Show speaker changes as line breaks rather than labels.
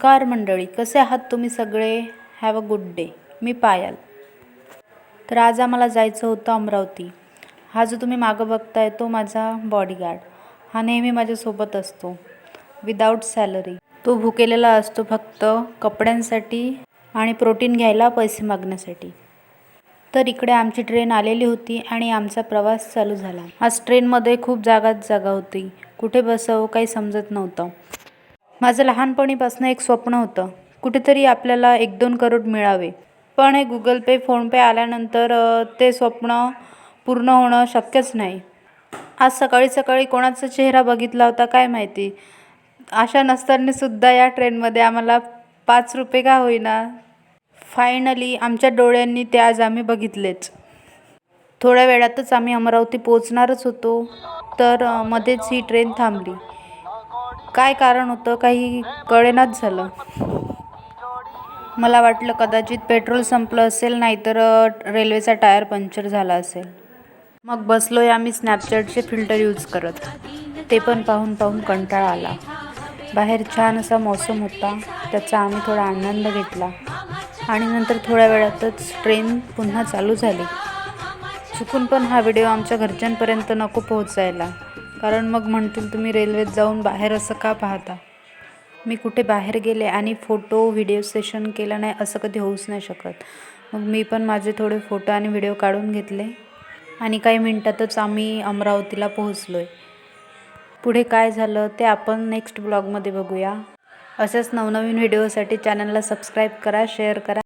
नमस्कार मंडळी, कसे आहात तुम्ही सगळे? Have a good day. मी पायल. तर आज आम्हाला जायचं होतं अमरावती. हा जो तुम्ही मागं बघताय तो माझा बॉडीगार्ड. हा नेहमी माझ्यासोबत असतो विदाऊट सॅलरी. तो भुकेलेला असतो फक्त कपड्यांसाठी आणि प्रोटीन घ्यायला पैसे मागण्यासाठी. तर इकडे आमची ट्रेन आलेली होती आणि आमचा प्रवास चालू झाला. आज ट्रेनमध्ये खूप जागा होती. कुठे बसावं काही समजत नव्हतं. माझं लहानपणीपासून एक स्वप्न होतं, कुठेतरी आपल्याला 1-2 करोड मिळावे. पण हे गुगल पे, फोनपे आल्यानंतर ते स्वप्न पूर्ण होणं शक्यच नाही. आज सकाळी सकाळी कोणाचा चेहरा बघितला होता काय माहिती. आशा नसतानासुद्धा या ट्रेनमध्ये आम्हाला 5 रुपये का होईना फायनली आमच्या डोळ्यांनी ते आज आम्ही बघितलेच. थोड्या वेळातच आम्ही अमरावती पोहोचणारच होतो, तर मध्येच ही ट्रेन थांबली. काय कारण होतं काही कळेनाच झालं. मला वाटलं कदाचित पेट्रोल संपलं असेल, नाहीतर रेल्वेचा टायर पंक्चर झाला असेल. मग बसलोय आम्ही स्नॅपचॅटचे फिल्टर यूज करत. ते पण पाहून पाहून कंटाळा आला. बाहेर छान असा मौसम होता, त्याचा आम्ही थोडा आनंद घेतला आणि नंतर थोड्या वेळातच ट्रेन पुन्हा चालू झाली. चुकून पण हा व्हिडिओ आमच्या घरच्यांपर्यंत नको पोहोचायला, कारण मग म्हणतील तुम्ही रेल्वेत जाऊन बाहेर असं का पाहता. मी कुठे बाहेर गेले आणि फोटो व्हिडिओ सेशन केलं नाही असं कधी होऊच नाही शकत. मग मी पण माझे थोडे फोटो आणि व्हिडिओ काढून घेतले आणि काही मिनटातच आम्ही अमरावतीला पोहोचलोय. पुढे काय झालं ते आपण नेक्स्ट ब्लॉगमध्ये बघूया. अशाच नवनवीन व्हिडिओसाठी चॅनलला सबस्क्राईब करा, शेअर करा.